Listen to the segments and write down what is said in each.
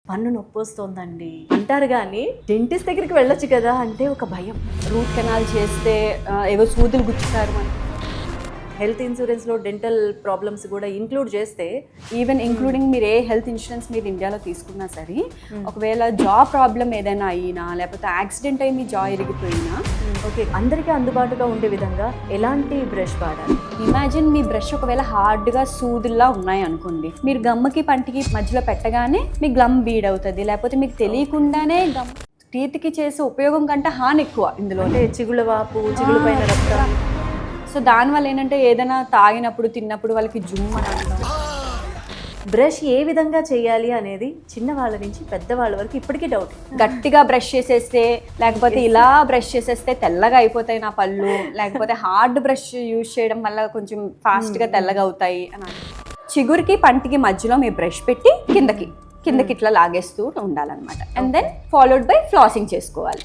పన్ను నొప్పొస్తోందండి అంటారు కానీ డెంటిస్ట్ దగ్గరికి వెళ్ళొచ్చు కదా అంటే ఒక భయం. రూట్ కెనాల్ చేస్తే ఏవో సూదులు గుచ్చుతారు మనకి. హెల్త్ ఇన్సూరెన్స్లో డెంటల్ ప్రాబ్లమ్స్ కూడా ఇంక్లూడ్ చేస్తే ఈవెన్ ఇంక్లూడింగ్ మీరు ఏ హెల్త్ ఇన్సూరెన్స్ మీరు ఇండియాలో తీసుకున్నా సరే, ఒకవేళ జా ప్రాబ్లం ఏదైనా అయినా లేకపోతే యాక్సిడెంట్ అయి మీ జా ఇరిగిపోయినా ఓకే అందరికీ అందుబాటుగా ఉండే విధంగా ఎలాంటి బ్రష్ వాడాలి? ఇమాజిన్ మీ బ్రష్ ఒకవేళ హార్డ్గా సూదుల్లా ఉన్నాయి అనుకోండి, మీరు గమ్ముకి పంటికి మధ్యలో పెట్టగానే మీ గమ్ బీడ్ అవుతుంది, లేకపోతే మీకు తెలియకుండానే గమ్ టీత్కి చేసే ఉపయోగం కంటే హాని ఎక్కువ ఇందులో. అంటే చిగుళ్ళ వాపు, చిగుళ్ళ పైన రక్తం. సో దానివల్ల ఏంటంటే ఏదైనా తాగినప్పుడు తిన్నప్పుడు వాళ్ళకి జుమ్ అని అంటాం. బ్రష్ ఏ విధంగా చేయాలి అనేది చిన్నవాళ్ళ నుంచి పెద్దవాళ్ళ వరకు ఇప్పటికీ డౌట్. గట్టిగా బ్రష్ చేసేస్తే, లేకపోతే ఇలా బ్రష్ చేసేస్తే తెల్లగా అయిపోతాయి నా పళ్ళు, లేకపోతే హార్డ్ బ్రష్ యూజ్ చేయడం వల్ల కొంచెం ఫాస్ట్గా తెల్లగా అవుతాయి అని. చిగురికి పంటికి మధ్యలో మీ బ్రష్ పెట్టి కిందకి ఇట్లా లాగేస్తూ ఉండాలన్నమాట. And then followed by flossing చేసుకోవాలి.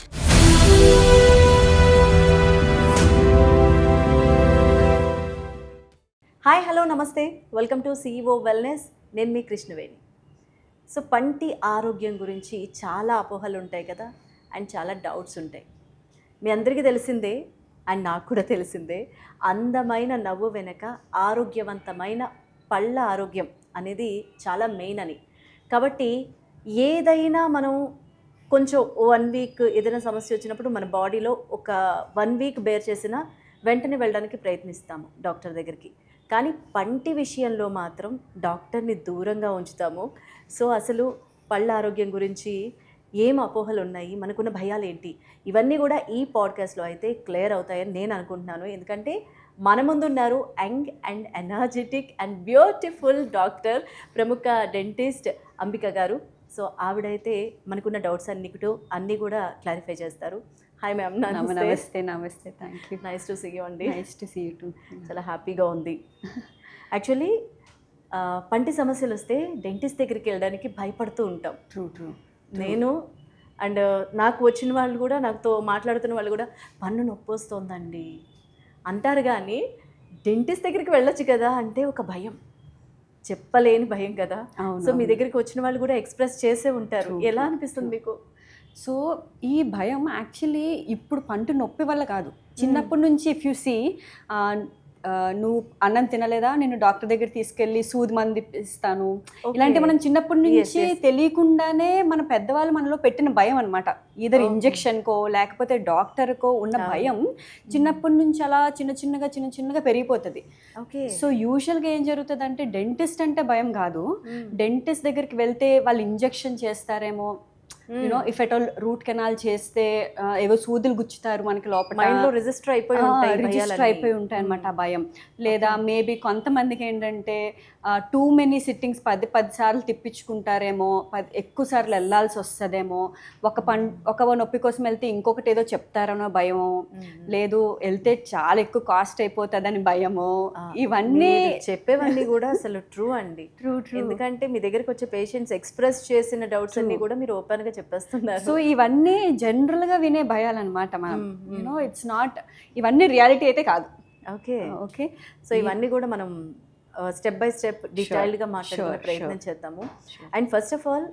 హాయ్, హలో, నమస్తే, వెల్కమ్ టు CEO వెల్నెస్. నేను మీ కృష్ణవేణి. సో పంటి ఆరోగ్యం గురించి చాలా అపోహలు ఉంటాయి కదా, అండ్ చాలా డౌట్స్ ఉంటాయి. మీ అందరికీ తెలిసిందే అండ్ నాకు కూడా తెలిసిందే, అందమైన నవ్వు వెనక ఆరోగ్యవంతమైన పళ్ళ ఆరోగ్యం అనేది చాలా మెయిన్ అని. కాబట్టి ఏదైనా మనం కొంచెం 1 వీక్ ఏదైనా సమస్య వచ్చినప్పుడు మన బాడీలో ఒక 1 వీక్ బేర్ చేసినా వెంటనే వెళ్ళడానికి ప్రయత్నిస్తాము డాక్టర్ దగ్గరికి. కానీ పంటి విషయంలో మాత్రం డాక్టర్ని దూరంగా ఉంచుతాము. సో అసలు పళ్ళ ఆరోగ్యం గురించి ఏం అపోహలు ఉన్నాయి, మనకున్న భయాలు ఏంటి, ఇవన్నీ కూడా ఈ పాడ్కాస్ట్లో అయితే క్లియర్ అవుతాయని నేను అనుకుంటున్నాను. ఎందుకంటే మన ముందున్నారు young and energetic and beautiful doctor, ప్రముఖ డెంటిస్ట్ అంబిక గారు. సో ఆవిడైతే మనకున్న డౌట్స్ అన్నీ కూడా క్లారిఫై చేస్తారు. Hi ma'am. Namaste. Thank you. Nice to see you అండి. Nice to see you too. చాలా హ్యాపీగా ఉంది. యాక్చువల్లీ పంటి సమస్యలు వస్తే డెంటిస్ట్ దగ్గరికి వెళ్ళడానికి భయపడుతూ ఉంటాం. ట్రూ. నేను అండ్ నాకు వచ్చిన వాళ్ళు కూడా, నాతో మాట్లాడుతున్న వాళ్ళు కూడా పన్ను నొప్పి వస్తుందండి అంటారు కానీ డెంటిస్ట్ దగ్గరికి వెళ్ళొచ్చు కదా అంటే ఒక భయం, చెప్పలేని భయం కదా. సో మీ దగ్గరికి వచ్చిన వాళ్ళు కూడా ఎక్స్ప్రెస్ చేసే ఉంటారు. ఎలా అనిపిస్తుంది మీకు? సో ఈ భయం యాక్చువల్లీ ఇప్పుడు పంట నొప్పి వల్ల కాదు, చిన్నప్పటి నుంచి. ఇఫ్ యూ సీ, నువ్వు అన్నం తినలేదా, నేను డాక్టర్ దగ్గర తీసుకెళ్ళి సూది మంది ఇస్తాను, ఇలాంటి మనం చిన్నప్పటి నుంచి తెలియకుండానే మన పెద్దవాళ్ళు మనలో పెట్టిన భయం అనమాట. ఈధర్ ఇంజెక్షన్కో లేకపోతే డాక్టర్కో ఉన్న భయం చిన్నప్పటి నుంచి అలా చిన్న చిన్నగా పెరిగిపోతుంది. ఓకే. సో యూజువల్గా ఏం జరుగుతుంది అంటే, డెంటిస్ట్ అంటే భయం కాదు, డెంటిస్ట్ దగ్గరికి వెళ్తే వాళ్ళు ఇంజెక్షన్ చేస్తారేమో, you know if at all root canal చేస్తే ఏవో సూదులు గుచ్చుతారు మనకి లోపల, మైండ్లో రిజిస్టర్ అయిపోయి ఉంటాయి అనమాట ఆ భయం. లేదా మేబీ కొంతమందికి ఏంటంటే టూ మెనీ సిట్టింగ్స్ 10 సార్లు తిప్పించుకుంటారేమో, ఎక్కువ సార్లు వెళ్ళాల్సి వస్తుందేమో, ఒక నొప్పి కోసం వెళ్తే ఇంకొకటి ఏదో చెప్తారనో భయమో, లేదు వెళ్తే చాలా ఎక్కువ కాస్ట్ అయిపోతుందని భయమో, ఇవన్నీ చెప్పేవన్నీ కూడా అసలు ట్రూ అండి. ట్రూ. ఎందుకంటే మీ దగ్గరికి వచ్చే పేషెంట్స్ ఎక్స్ప్రెస్ చేసిన డౌట్స్ అన్ని కూడా మీరు ఓపెన్ గా చెప్పేస్తున్నారు. సో ఇవన్నీ జనరల్ గా వినే భయాలన్నమాట. మనం యూనో ఇట్స్ నాట్, ఇవన్నీ రియాలిటీ అయితే కాదు. ఓకే. సో ఇవన్నీ కూడా మనం స్టెప్ బై స్టెప్ డీటెయిల్డ్గా మాట్లాడుకునే ప్రయత్నం చేద్దాము. అండ్ ఫస్ట్ ఆఫ్ ఆల్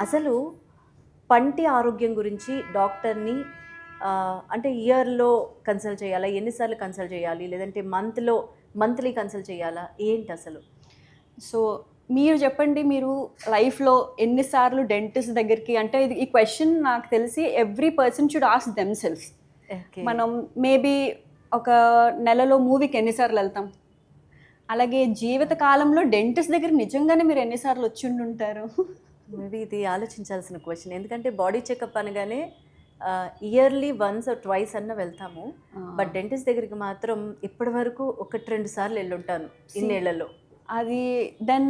అసలు పంటి ఆరోగ్యం గురించి డాక్టర్ని అంటే ఇయర్లో కన్సల్ట్ చేయాలా, ఎన్నిసార్లు కన్సల్ట్ చేయాలి, లేదంటే మంత్లీ కన్సల్ట్ చేయాలా, ఏంటి అసలు? సో మీరు చెప్పండి, మీరు లైఫ్లో ఎన్నిసార్లు డెంటిస్ట్ దగ్గరికి, అంటే ఈ క్వశ్చన్ నాకు తెలిసి every person should ask them self. మనం మేబీ ఒక నెలలో మూవీకి ఎన్నిసార్లు వెళ్తాం, అలాగే జీవిత కాలంలో డెంటిస్ట్ దగ్గర నిజంగానే మీరు ఎన్నిసార్లు వచ్చి ఉండుంటారు? మేబీ ఇది ఆలోచించాల్సిన క్వశ్చన్. ఎందుకంటే బాడీ చెకప్ అనగానే ఇయర్లీ వన్స్ ఆర్ ట్వైస్ అన్న వెళ్తాము, బట్ డెంటిస్ట్ దగ్గరికి మాత్రం ఇప్పటి వరకు 1-2 సార్లు వెళ్ళుంటాను ఇన్నేళ్లలో. అది దెన్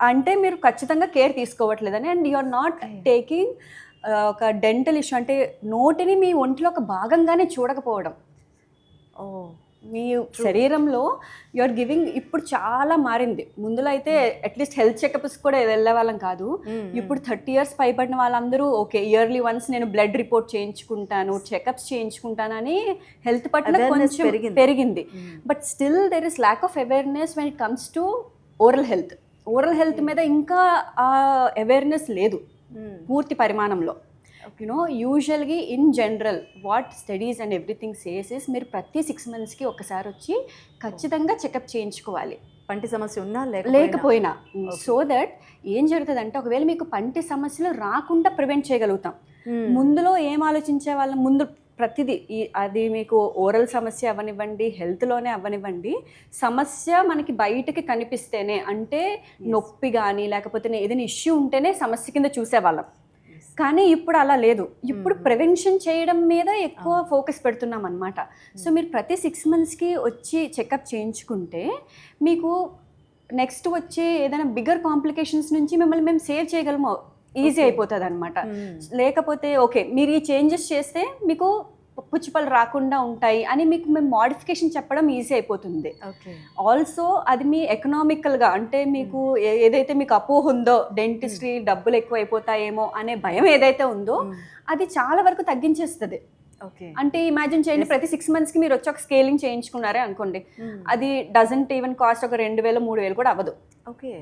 అంటే మీరు ఖచ్చితంగా కేర్ తీసుకోవట్లేదని, and you are not taking ఒక డెంటల్ ఇష్యూ అంటే నోటిని మీ ఒంట్లో ఒక భాగంగానే చూడకపోవడం. మీ శరీరంలో యు ఆర్ గివింగ్, ఇప్పుడు చాలా మారింది. ముందులో అయితే అట్లీస్ట్ హెల్త్ చెకప్స్ కూడా వెళ్ళే వాళ్ళం కాదు. ఇప్పుడు 30 years పైబడిన వాళ్ళందరూ ఓకే ఇయర్లీ వన్స్ నేను బ్లడ్ రిపోర్ట్ చేయించుకుంటాను, చెకప్స్ చేయించుకుంటాను హెల్త్ పట్ల కొంచెం పెరిగింది. But still there is lack of awareness when it comes to oral health మీద ఇంకా ఆ అవేర్నెస్ లేదు. పూర్తి పరిమాణంలో. యూనో యూజువల్గా in general what studies and everything says is మీరు ప్రతి 6 monthsకి ఒకసారి వచ్చి ఖచ్చితంగా చెకప్ చేయించుకోవాలి, పంటి సమస్య ఉన్నా లేకపోయినా. సో దట్ ఏం జరుగుతుందంటే ఒకవేళ మీకు పంటి సమస్యలు రాకుండా ప్రివెంట్ చేయగలుగుతాం. ముందులో ఏం ఆలోచించే వాళ్ళం, ముందు ప్రతిదీ అది మీకు ఓరల్ సమస్య అవ్వనివ్వండి, హెల్త్లోనే అవ్వనివ్వండి, సమస్య మనకి బయటకి కనిపిస్తేనే, అంటే నొప్పి కానీ లేకపోతే ఏదైనా ఇష్యూ ఉంటేనే సమస్య కింద చూసేవాళ్ళం. కానీ ఇప్పుడు అలా లేదు. ఇప్పుడు ప్రివెన్షన్ చేయడం మీద ఎక్కువ ఫోకస్ పెడుతున్నాం అనమాట. సో మీరు ప్రతి 6 monthsకి వచ్చి చెకప్ చేయించుకుంటే మీకు నెక్స్ట్ వచ్చే ఏదైనా బిగ్గర్ కాంప్లికేషన్స్ నుంచి మిమ్మల్ని మేము సేవ్ చేయగలము, ఈజీ అయిపోతుంది అనమాట. లేకపోతే ఓకే మీరు ఈ చేంజెస్ చేస్తే మీకు పుచ్చిపళ్ళు రాకుండా ఉంటాయి అని మీకు మేము మోడిఫికేషన్ చెప్పడం ఈజీ అయిపోతుంది. ఆల్సో అది మీ ఎకనామికల్గా, అంటే మీకు ఏదైతే మీకు అపోహ ఉందో డెంటిస్ట్రీ డబ్బులు ఎక్కువ అయిపోతాయేమో అనే భయం ఏదైతే ఉందో అది చాలా వరకు తగ్గించేస్తుంది. అంటే ఇమాజిన్ చేయండి, ప్రతి 6 monthsకి మీరు వచ్చి ఒక స్కేలింగ్ చేయించుకున్నారే అనుకోండి, అది డజంట్ ఈవెన్ కాస్ట్ ఒక 2,000-3,000 కూడా అవ్వదు. ఓకే.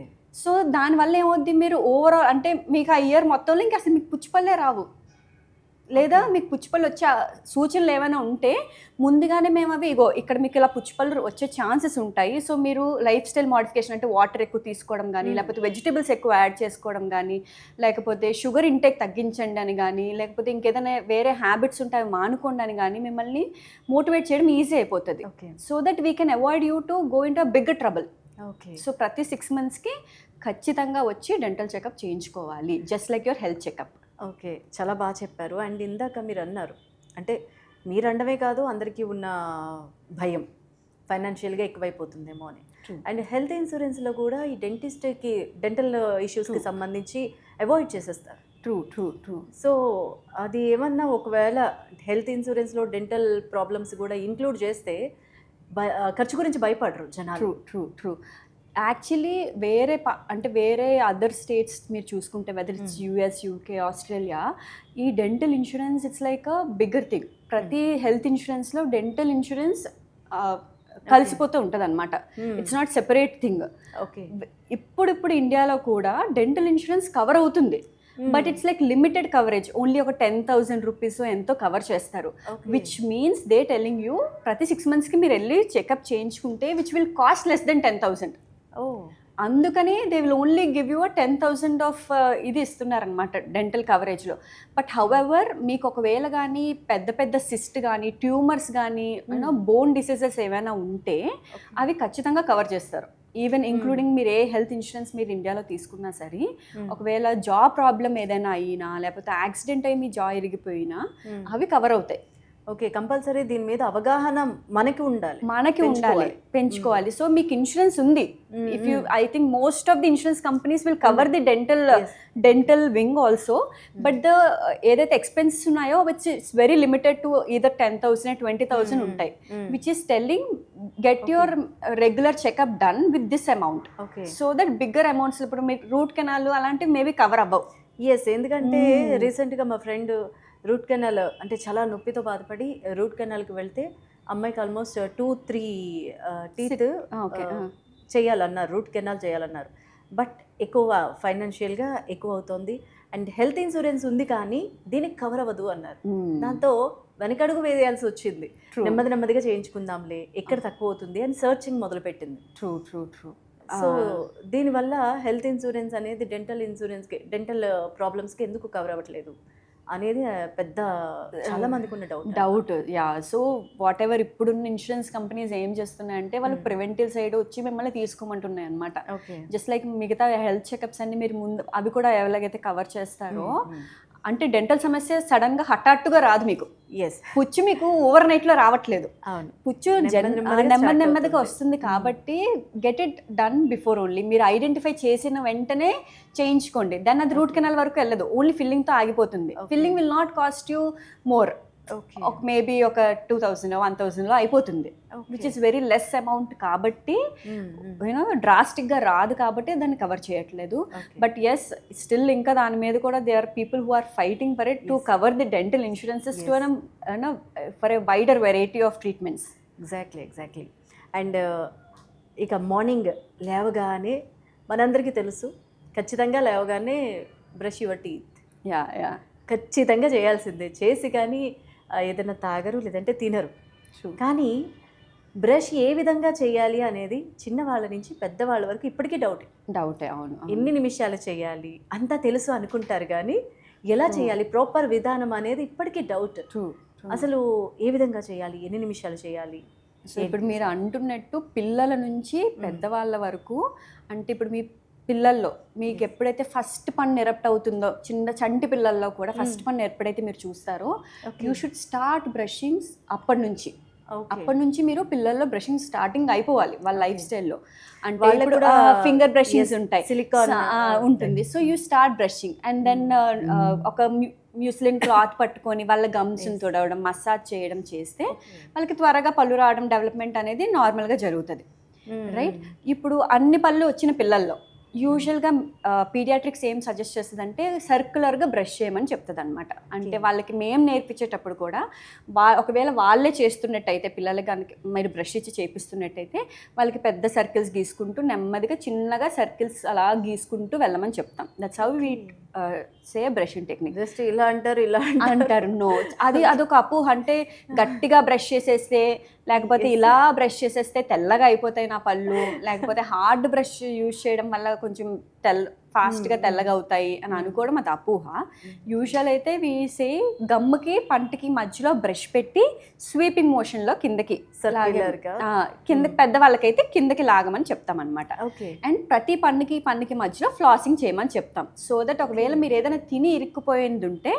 సో దానివల్ల ఏమవుద్ది, మీరు ఓవరాల్ అంటే మీకు ఆ ఇయర్ మొత్తంలో ఇంకా అసలు మీకు పుచ్చిపళ్ళే రావు, లేదా మీకు పుచ్చిపళ్ళు వచ్చే సూచనలు ఏమైనా ఉంటే ముందుగానే మేము అవి ఇగో ఇక్కడ మీకు ఇలా పుచ్చిపళ్ళు వచ్చే ఛాన్సెస్ ఉంటాయి, సో మీరు లైఫ్ స్టైల్ మోడిఫికేషన్ అంటే వాటర్ ఎక్కువ తీసుకోవడం కానీ, లేకపోతే వెజిటబుల్స్ ఎక్కువ యాడ్ చేసుకోవడం కానీ, లేకపోతే షుగర్ ఇంటేక్ తగ్గించండి అని కానీ, లేకపోతే ఇంకేదైనా వేరే హ్యాబిట్స్ ఉంటాయి మానుకోండి అని కానీ మిమ్మల్ని మోటివేట్ చేయడం ఈజీ అయిపోతుంది. So that we can avoid you to go in to bigger trouble. So ప్రతి 6 monthsకి ఖచ్చితంగా వచ్చి డెంటల్ చెకప్ చేయించుకోవాలి, just like your health checkup. Okay, చాలా బాగా చెప్పారు. అండ్ ఇందాక మీరు అన్నారు, అంటే మీరు అండమే కాదు అందరికీ ఉన్న భయం ఫైనాన్షియల్గా ఎక్కువైపోతుందేమో అని. అండ్ హెల్త్ ఇన్సూరెన్స్లో కూడా ఈ డెంటల్ ఇష్యూస్కి సంబంధించి అవాయిడ్ చేసేస్తారు. ట్రూ. సో అది ఏమన్నా ఒకవేళ హెల్త్ ఇన్సూరెన్స్లో డెంటల్ ప్రాబ్లమ్స్ కూడా ఇంక్లూడ్ చేస్తే ఖర్చు గురించి భయపడరు జనాలు. ట్రూ. యాక్చువల్లీ వేరే అదర్ స్టేట్స్ మీరు చూసుకుంటే, whether it's US, UK, Australia, ఈ dental insurance it's like a bigger thing. ప్రతి హెల్త్ ఇన్సూరెన్స్లో డెంటల్ ఇన్సూరెన్స్ కలిసిపోతూ ఉంటుంది అనమాట. It's not separate thing. Okay. ఇప్పుడు ఇండియాలో కూడా డెంటల్ ఇన్సూరెన్స్ కవర్ అవుతుంది, but it's like limited coverage, only ఒక 10,000 రూపీస్ ఎంతో కవర్ చేస్తారు. Which means they telling you ప్రతి 6 monthsకి మీరు వెళ్ళి చెకప్ చేయించుకుంటే which will cost less than 10,000. అందుకని they will only give you 10,000 of ఇది ఇస్తున్నారనమాట డెంటల్ కవరేజ్లో. బట్ హౌఎవర్ మీకు ఒకవేళ కానీ పెద్ద సిస్ట్ కానీ, ట్యూమర్స్ కానీ, బోన్ డిసీజెస్ ఏమైనా ఉంటే అవి ఖచ్చితంగా కవర్ చేస్తారు. ఈవెన్ ఇంక్లూడింగ్ మీరు ఏ హెల్త్ ఇన్సూరెన్స్ మీరు ఇండియాలో తీసుకున్నా సరే, ఒకవేళ జా ప్రాబ్లం ఏదైనా అయినా, లేకపోతే యాక్సిడెంట్ అయి మీ జా ఇరిగిపోయినా అవి కవర్ అవుతాయి. ఓకే, కంపల్సరీ దీని మీద అవగాహన మనకి ఉండాలి, పెంచుకోవాలి. సో మీకు ఇన్సూరెన్స్ ఉంది, if you, I think most of the insurance companies will cover the dental wing also, but the ఏదైతే ఎక్స్పెన్సెస్ ఉన్నాయో which it's very limited to either 10,000 20,000 ఉంటాయి, which is telling get your regular checkup done with this amount. So that bigger amounts, ఇప్పుడు మీకు root canal అలాంటివి maybe cover అవ్వవు. ఎందుకంటే రీసెంట్గా మా ఫ్రెండ్ రూట్ కెనాల్ అంటే చాలా నొప్పితో బాధపడి రూట్ కెనాల్కి వెళ్తే అమ్మాయికి ఆల్మోస్ట్ 2-3 టీత్ చేయాలన్నారు, రూట్ కెనాల్ చేయాలన్నారు. బట్ ఎక్కువ ఫైనాన్షియల్గా ఎక్కువ అవుతుంది అండ్ హెల్త్ ఇన్సూరెన్స్ ఉంది కానీ దీనికి కవర్ అవ్వదు అన్నారు. దాంతో వెనకడుగు వేయాల్సి వచ్చింది. నెమ్మదిగా చేయించుకుందాంలే, ఎక్కడ తక్కువ అవుతుంది అని సర్చింగ్ మొదలుపెట్టింది. ట్రూ. సో దీనివల్ల హెల్త్ ఇన్సూరెన్స్ అనేది డెంటల్ ప్రాబ్లమ్స్కి ఎందుకు కవర్ అవ్వట్లేదు అనేది పెద్ద చాలా మందికి ఉన్న డౌట్. సో వాట్ ఎవర్ ఇప్పుడున్న ఇన్సూరెన్స్ కంపెనీస్ ఏం చేస్తున్నాయంటే వాళ్ళు ప్రివెంటివ్ సైడ్ వచ్చి మిమ్మల్ని తీసుకోమంటున్నాయి అనమాట. జస్ట్ లైక్ మిగతా హెల్త్ చెకప్స్ అన్ని మీరు ముందు అవి కూడా ఎలాగైతే కవర్ చేస్తారో, అంటే డెంటల్ సమస్య సడన్గా హఠాత్తుగా రాదు మీకు. పుచ్చు మీకు ఓవర్ నైట్లో రావట్లేదు, పుచ్చు నెమ్మదిగా వస్తుంది. కాబట్టి get it done before only. మీరు ఐడెంటిఫై చేసిన వెంటనే చేయించుకోండి, దాన్ని అది రూట్ కెనాల్ వరకు వెళ్ళదు, ఓన్లీ ఫిల్లింగ్తో ఆగిపోతుంది. Filling will not cost you more, maybe ఒక 2,000-1,000లో అయిపోతుంది, which is very less amount. కాబట్టి యూనో డ్రాస్టిక్గా రాదు కాబట్టి దాన్ని కవర్ చేయట్లేదు. బట్ ఎస్, స్టిల్ ఇంకా దాని మీద కూడా they are people who are fighting for it to cover the dental insurances to for a wider variety of treatments. Exactly. And ఇక మార్నింగ్ లేవగానే మనందరికీ తెలుసు, ఖచ్చితంగా లేవగానే brush your teeth. Yeah yeah ఖచ్చితంగా చేయాల్సిందే. చేసి కానీ ఏదైనా తాగరు, లేదంటే తినరు. కానీ బ్రష్ ఏ విధంగా చేయాలి అనేది చిన్నవాళ్ళ నుంచి పెద్దవాళ్ళ వరకు ఇప్పటికీ డౌటే. డౌటే, అవును. ఎన్ని నిమిషాలు చేయాలి అంతా తెలుసు అనుకుంటారు కానీ ఎలా చేయాలి ప్రాపర్ విధానం అనేది ఇప్పటికీ డౌట్. ట్రూ. అసలు ఏ విధంగా చేయాలి, ఎన్ని నిమిషాలు చేయాలి? సో ఇప్పుడు మీరు అంటున్నట్టు పిల్లల నుంచి పెద్దవాళ్ళ వరకు, అంటే ఇప్పుడు మీ పిల్లల్లో మీకు ఎప్పుడైతే ఫస్ట్ పన్ను ఎరప్ట్ అవుతుందో, చిన్న చంటి పిల్లల్లో కూడా ఫస్ట్ పన్ను ఎప్పుడైతే మీరు చూస్తారో, యూ షుడ్ స్టార్ట్ బ్రషింగ్స్ అప్పటి నుంచి. అప్పటి నుంచి మీరు పిల్లల్లో బ్రషింగ్ స్టార్టింగ్ అయిపోవాలి వాళ్ళ లైఫ్ స్టైల్లో. అంటే వాళ్ళకు కూడా ఫింగర్ బ్రషింగ్స్ ఉంటాయి, సిలికాన్ ఉంటుంది. So you start brushing and then ఒక మ్యూస్లిన్ క్లాత్ పట్టుకొని వాళ్ళ గమ్స్ని తుడవడం, మసాజ్ చేయడం చేస్తే వాళ్ళకి త్వరగా పళ్ళు రావడం, డెవలప్మెంట్ అనేది నార్మల్గా జరుగుతుంది, రైట్? ఇప్పుడు అన్ని పళ్ళు వచ్చిన పిల్లల్లో యూజువల్గా పీడియాట్రిక్స్ ఏం సజెస్ట్ చేస్తుందంటే సర్క్యులర్గా బ్రష్ చేయమని చెప్తుంది అనమాట. అంటే వాళ్ళకి మేము నేర్పించేటప్పుడు కూడా ఒకవేళ వాళ్ళే చేస్తున్నట్టయితే, పిల్లలకి కనుక మీరు బ్రష్ ఇచ్చి చేపిస్తున్నట్టయితే వాళ్ళకి పెద్ద సర్కిల్స్ గీసుకుంటూ నెమ్మదిగా చిన్నగా సర్కిల్స్ అలా గీసుకుంటూ వెళ్ళమని చెప్తాం. That's how we say brushing technique. Just ఇలా అంటారు, ఇలా అంటారు. నో, అదొక అపోహ. అంటే గట్టిగా బ్రష్ చేసేస్తే, లేకపోతే ఇలా బ్రష్ చేసేస్తే తెల్లగా అయిపోతాయి నా పళ్ళు, లేకపోతే హార్డ్ బ్రష్ యూజ్ చేయడం వల్ల కొంచెం ఫాస్ట్గా తెల్లగా అవుతాయి అని అనుకోవడం అది అపోహ. యూజువల్ అయితే వీసే గమ్ముకి పంటికి మధ్యలో బ్రష్ పెట్టి స్వీపింగ్ మోషన్లో కిందకి కిందకి, పెద్దవాళ్ళకైతే కిందకి లాగమని చెప్తాం అనమాట. అండ్ ప్రతి పన్నుకి మధ్యలో ఫ్లాసింగ్ చేయమని చెప్తాం. సో దట్ ఒకవేళ మీరు ఏదైనా తిని ఇరుక్కుపోయింది ఉంటే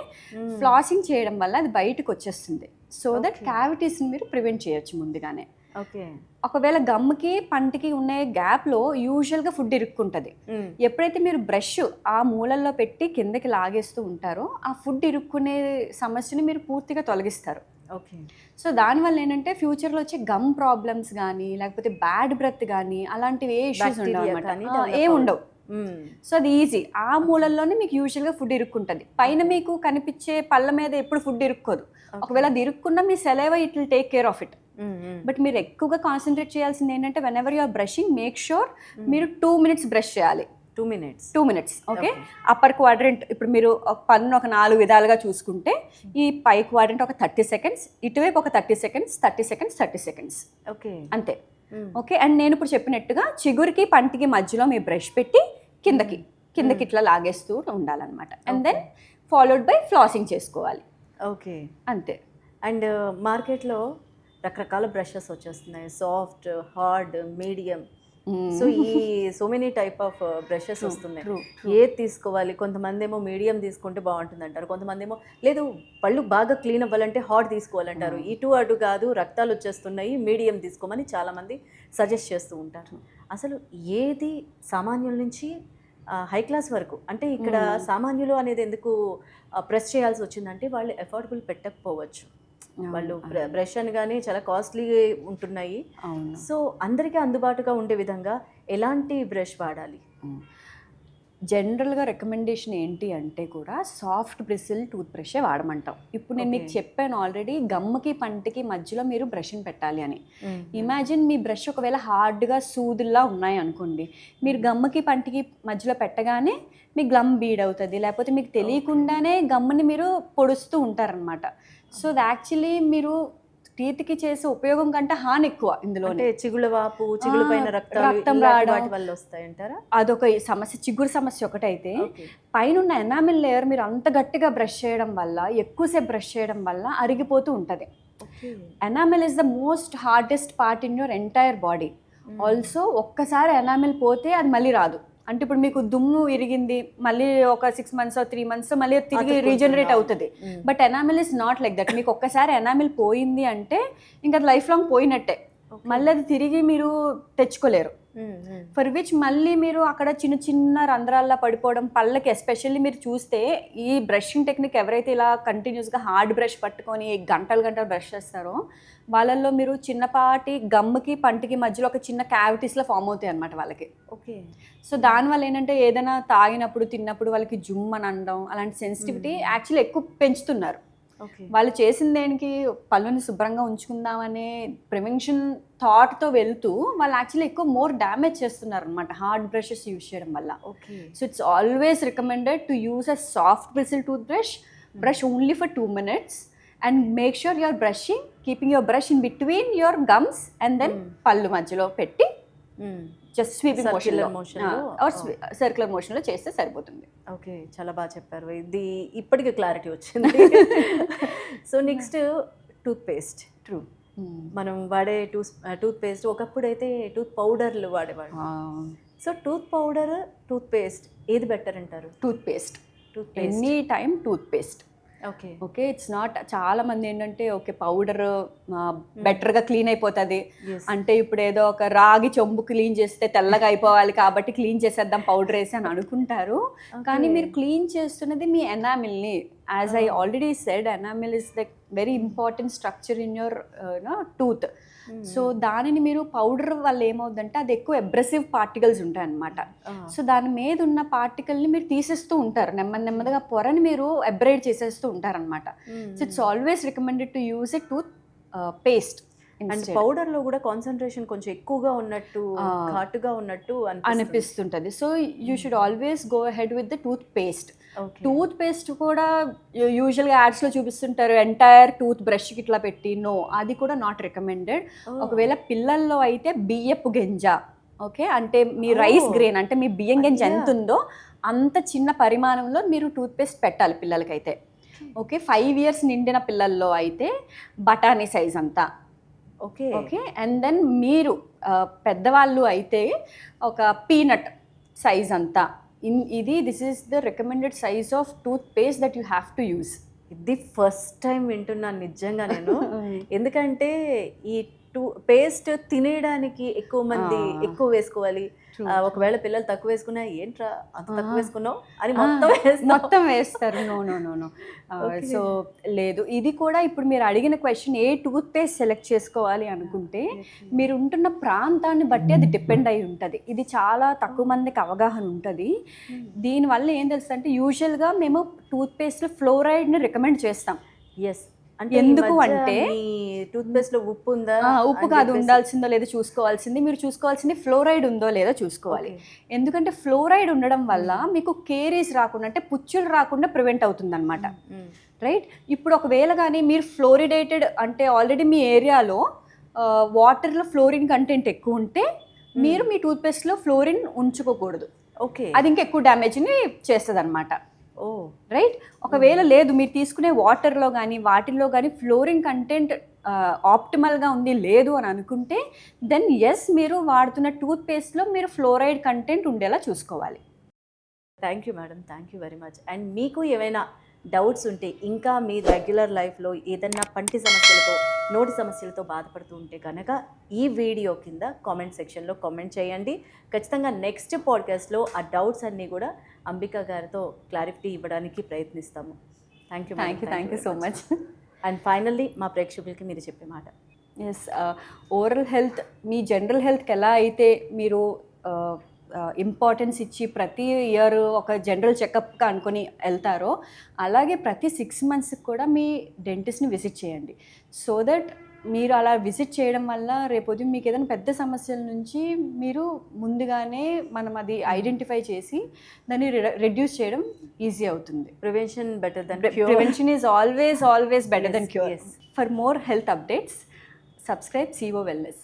ఫ్లాసింగ్ చేయడం వల్ల అది బయటకు వచ్చేస్తుంది. సో దట్ క్యావిటీస్ని మీరు ప్రివెంట్ చేయొచ్చు ముందుగానే. ఒకవేళ గమ్ముకి పంటికి ఉన్న గ్యాప్లో యూజువల్గా ఫుడ్ ఇరుక్కుంటుంది. ఎప్పుడైతే మీరు బ్రష్ ఆ మూలల్లో పెట్టి కిందకి లాగేస్తూ ఉంటారో ఆ ఫుడ్ ఇరుక్కునే సమస్యని మీరు పూర్తిగా తొలగిస్తారు. సో దానివల్ల ఏంటంటే ఫ్యూచర్లో వచ్చే గమ్ ప్రాబ్లమ్స్ కానీ, లేకపోతే బ్యాడ్ బ్రెత్ కానీ, అలాంటివి ఏ ఇష్యూస్ ఉండవు అనమాట, ఏ ఉండవు. సో అది ఈజీ. ఆ మూలల్లోనే మీకు యూజువల్గా ఫుడ్ ఇరుక్కుంటుంది. పైన మీకు కనిపించే పళ్ళ మీద ఎప్పుడు ఫుడ్ ఇరుక్కోదు. ఒకవేళ అది ఇరుక్కున్నా మీ saliva it will take care of it. But మీరు ఎక్కువగా కాన్సన్ట్రేట్ చేయాల్సింది ఏంటంటే whenever you are brushing make sure మీరు 2 minutes బ్రష్ చేయాలి. 2 minutes. ఓకే. అప్పర్ క్వాడ్రంట్ ఇప్పుడు మీరు ఒక పన్ను ఒక 4 విధాలుగా చూసుకుంటే ఈ పై క్వాడ్రంట్ ఒక 30 seconds, ఇటువైపు ఒక 30 seconds, 30 seconds, 30 seconds. ఓకే, అంతే. ఓకే. అండ్ నేను ఇప్పుడు చెప్పినట్టుగా చిగురికి పంటికి మధ్యలో మీ బ్రష్ పెట్టి కిందకి ఇట్లా లాగేస్తూ ఉండాలన్నమాట. And then followed by flossing చేసుకోవాలి. ఓకే, అంతే. అండ్ మార్కెట్లో రకరకాల బ్రషెస్ వచ్చేస్తున్నాయి, సాఫ్ట్, హార్డ్, మీడియం. సో ఈ so many type of brushes వస్తున్నాయి. ఏది తీసుకోవాలి? కొంతమంది ఏమో మీడియం తీసుకుంటే బాగుంటుంది అంటారు, కొంతమంది ఏమో లేదు పళ్ళు బాగా క్లీన్ అవ్వాలంటే హార్డ్ తీసుకోవాలంటారు. ఇటు అటు కాదు, రక్తాలు వచ్చేస్తున్నాయి, మీడియం తీసుకోమని చాలామంది సజెస్ట్ చేస్తూ ఉంటారు. అసలు ఏది సామాన్యుల నుంచి హై క్లాస్ వరకు, అంటే ఇక్కడ సామాన్యులు అనేది ఎందుకు ప్రెస్ చేయాల్సి వచ్చిందంటే వాళ్ళు అఫోర్డబుల్ పెట్టకపోవచ్చు. వాళ్ళు బ్రష్ అనగానే చాలా కాస్ట్లీ ఉంటున్నాయి. సో అందరికీ అందుబాటుగా ఉండే విధంగా ఎలాంటి బ్రష్ వాడాలి? జనరల్గా రికమెండేషన్ ఏంటి అంటే కూడా సాఫ్ట్ బ్రిసిల్ టూత్ బ్రషే వాడమంటాం. ఇప్పుడు నేను మీకు చెప్పాను ఆల్రెడీ, గమ్ముకి పంటికి మధ్యలో మీరు బ్రష్ని పెట్టాలి అని. ఇమాజిన్ మీ బ్రష్ ఒకవేళ హార్డ్గా సూదుల్లా ఉన్నాయి అనుకోండి, మీరు గమ్ముకి పంటికి మధ్యలో పెట్టగానే మీ గమ్ బీడ్ అవుతుంది, లేకపోతే మీకు తెలియకుండానే గమ్ముని మీరు పొడుస్తూ ఉంటారనమాట. సో అది యాక్చువల్లీ మీరు టీత్కి చేసే ఉపయోగం కంటే హాని ఎక్కువ ఇందులో. చిగుళ్ళ వాపు, చిగుళ్ళ పైన రక్తం రావడం వల్ల వస్తాయంటారా? అదొక సమస్య, చిగురు సమస్య ఒకటైతే. పైన ఉన్న ఎనామిల్ లేయర్ మీరు అంత గట్టిగా బ్రష్ చేయడం వల్ల, ఎక్కువసేపు బ్రష్ చేయడం వల్ల అరిగిపోతూ ఉంటుంది. Enamel is the most hardest part in your entire body. Also ఒక్కసారి ఎనామిల్ పోతే అది మళ్ళీ రాదు. అంటే ఇప్పుడు మీకు దుమ్ము ఇరిగింది, మళ్ళీ ఒక 6 months 3 months మళ్ళీ తిరిగి రీజనరేట్ అవుతుంది. But enamel is not like that. మీకు ఒక్కసారి ఎనామిల్ పోయింది అంటే ఇంకా అది లైఫ్ లాంగ్ పోయినట్టే, మళ్ళీ అది తిరిగి మీరు తెచ్చుకోలేరు. ఫర్ విచ్ మళ్ళీ మీరు అక్కడ చిన్న చిన్న రంధ్రాల్లో పడిపోవడం, పళ్ళకి ఎస్పెషల్లీ మీరు చూస్తే ఈ బ్రషింగ్ టెక్నిక్ ఎవరైతే ఇలా కంటిన్యూస్గా హార్డ్ బ్రష్ పట్టుకొని గంటలు బ్రష్ చేస్తారో వాళ్ళల్లో మీరు చిన్నపాటి గమ్ముకి పంటికి మధ్యలో ఒక చిన్న క్యావిటీస్లో ఫామ్ అవుతాయి అన్నమాట వాళ్ళకి. ఓకే. సో దానివల్ల ఏంటంటే ఏదైనా తాగినప్పుడు తిన్నప్పుడు వాళ్ళకి జుమ్ అని అనడం, అలాంటి సెన్సిటివిటీ యాక్చువల్లీ ఎక్కువ పెంచుతున్నారు. ఓకే. వాళ్ళు చేసిన దేనికి పళ్ళుని శుభ్రంగా ఉంచుకుందామనే ప్రివెన్షన్ థాట్తో వెళ్తూ వాళ్ళు యాక్చువల్లీ ఎక్కువ మోర్ డ్యామేజ్ చేస్తున్నారు అనమాట హార్డ్ బ్రషెస్ యూజ్ చేయడం వల్ల. Okay. So it's always recommended to use a soft bristle tooth brush only for 2 minutes and make sure you are brushing keeping your brush in between your gums and then పళ్ళు మధ్యలో పెట్టి just sweeping circular మోషన్లో చేస్తే సరిపోతుంది. Okay, చాలా బాగా చెప్పారు. ఇది ఇప్పటికి క్లారిటీ వచ్చింది. So next tooth paste. True. మనం వాడే టూత్ పేస్ట్ ఒకప్పుడు అయితే టూత్ పౌడర్లు వాడేవాడు. So tooth powder, tooth paste ఏది బెటర్ అంటారు? Tooth paste any time tooth paste. Okay. Okay, it's not, చాలా మంది ఏంటంటే ఓకే పౌడర్ బెటర్గా క్లీన్ అయిపోతుంది అంటే ఇప్పుడు ఏదో ఒక రాగి చెంబు క్లీన్ చేస్తే తెల్లగా అయిపోవాలి కాబట్టి క్లీన్ చేసేద్దాం పౌడర్ వేసి అని అనుకుంటారు. కానీ మీరు క్లీన్ చేస్తున్నది మీ ఎనామిల్ని. As I already said, enamel is the very important structure in your tooth. So దానిని మీరు పౌడర్ వల్ల ఏమవుతుందంటే అది ఎక్కువ అబ్రెసివ్ పార్టికల్స్ ఉంటాయి అన్నమాట. సో దాని మీద ఉన్న పార్టికల్ని మీరు తీసేస్తూ ఉంటారు, నెమ్మదిగా పొరని మీరు అబ్రైడ్ చేసేస్తూ ఉంటారనమాట. So it's always recommended to use a tooth paste. And powder లో కూడా కాన్సన్ట్రేషన్ కొంచెం ఎక్కువగా ఉన్నట్టు, ఘాటుగా ఉన్నట్టు అనిపిస్తుంటది. So you should always go ahead with the tooth paste. Tooth paste కూడా యూజువల్గా యాడ్స్లో చూపిస్తుంటారు ఎంటైర్ టూత్ బ్రష్కి ఇట్లా పెట్టి. నో, అది కూడా నాట్ రికమెండెడ్. ఒకవేళ పిల్లల్లో అయితే బియ్యపు గింజ, ఓకే, అంటే మీ రైస్ గ్రెయిన్ అంటే మీ బియ్యం గింజ ఎంత ఉందో అంత చిన్న పరిమాణంలో మీరు టూత్ పేస్ట్ పెట్టాలి పిల్లలకైతే. ఓకే, 5 years నిండిన పిల్లల్లో అయితే బఠానీ సైజ్ అంతా. ఓకే. ఓకే, అండ్ దెన్ మీరు పెద్దవాళ్ళు అయితే ఒక పీనట్ సైజ్ అంతా. This is the recommended size of toothpaste that you have to use. ఇది ఫస్ట్ టైం వింటున్నాను నిజంగా నేను. ఎందుకంటే ఈ పేస్ట్ తినేయడానికి ఎక్కువ మంది ఎక్కువ వేసుకోవాలి. ఒకవేళ పిల్లలు తక్కువ వేసుకున్నా ఏంట్రా అంత తక్కువ వేసుకున్నావు అని మొత్తం వేస్తారు. నో. సో లేదు, ఇది కూడా ఇప్పుడు మీరు అడిగిన క్వశ్చన్ ఏ టూత్ పేస్ట్ సెలెక్ట్ చేసుకోవాలి అనుకుంటే మీరు ఉంటున్న ప్రాంతాన్ని బట్టి అది డిపెండ్ అయి ఉంటుంది. ఇది చాలా తక్కువ మందికి అవగాహన ఉంటుంది. దీనివల్ల ఏం తెలుసు అంటే యూజువల్గా మేము టూత్ పేస్ట్లో ఫ్లోరైడ్ని రికమెండ్ చేస్తాం. ఎస్, ఎందుకు అంటే టూత్ పేస్ట్ లో ఉప్పు ఉందా, ఉప్పు కాదు, ఉండాల్సిందో లేదో చూసుకోవాల్సింది. మీరు చూసుకోవాల్సింది ఫ్లోరైడ్ ఉందో లేదో చూసుకోవాలి. ఎందుకంటే ఫ్లోరైడ్ ఉండడం వల్ల మీకు కేరీస్ రాకుండా అంటే పుచ్చులు రాకుండా ప్రివెంట్ అవుతుంది అనమాట. రైట్, ఇప్పుడు ఒకవేళ కానీ మీరు ఫ్లోరిడేటెడ్ అంటే ఆల్రెడీ మీ ఏరియాలో వాటర్లో ఫ్లోరిన్ కంటెంట్ ఎక్కువ ఉంటే మీరు మీ టూత్ పేస్ట్లో ఫ్లోరిన్ ఉంచుకోకూడదు. ఓకే, అది ఇంకా ఎక్కువ డ్యామేజ్ని చేస్తుంది అనమాట. ఓ రైట్, ఒకవేళ లేదు మీరు తీసుకునే వాటర్లో కానీ వాటిల్లో కానీ ఫ్లోరిన్ కంటెంట్ ఆప్టిమల్గా ఉంది లేదు అని అనుకుంటే దెన్ ఎస్ మీరు వాడుతున్న టూత్ పేస్ట్లో మీరు ఫ్లోరైడ్ కంటెంట్ ఉండేలా చూసుకోవాలి. Thank you madam, thank you very much. And మీకు ఏమైనా డౌట్స్ ఉంటే ఇంకా మీ రెగ్యులర్ లైఫ్లో ఏదన్నా పంటి సమస్యలతో, నోటి సమస్యలతో బాధపడుతూ ఉంటే కనుక ఈ వీడియో కింద కామెంట్ సెక్షన్లో కామెంట్ చేయండి. ఖచ్చితంగా నెక్స్ట్ పాడ్కాస్ట్లో ఆ డౌట్స్ అన్నీ కూడా అంబికా గారితో క్లారిటీ ఇవ్వడానికి ప్రయత్నిస్తాము. Thank you so much. And finally మా ప్రేక్షకులకి మీరు చెప్పే మాట. ఎస్, ఓరల్ హెల్త్ మీ జనరల్ హెల్త్కి ఎలా అయితే మీరు ఇంపార్టెన్స్ ఇచ్చి ప్రతి ఇయర్ ఒక జనరల్ చెకప్గా అనుకొని వెళ్తారో అలాగే ప్రతి 6 monthsకి కూడా మీ డెంటిస్ట్ని విజిట్ చేయండి. సో దట్ మీరు అలా విజిట్ చేయడం వల్ల రేపొద్దు మీకు ఏదైనా పెద్ద సమస్యల నుంచి మీరు ముందుగానే మనం అది ఐడెంటిఫై చేసి దాన్ని రెడ్యూస్ చేయడం ఈజీ అవుతుంది. Prevention better than cure. Prevention is always better than cure. For more health updates subscribe CEO Wellness.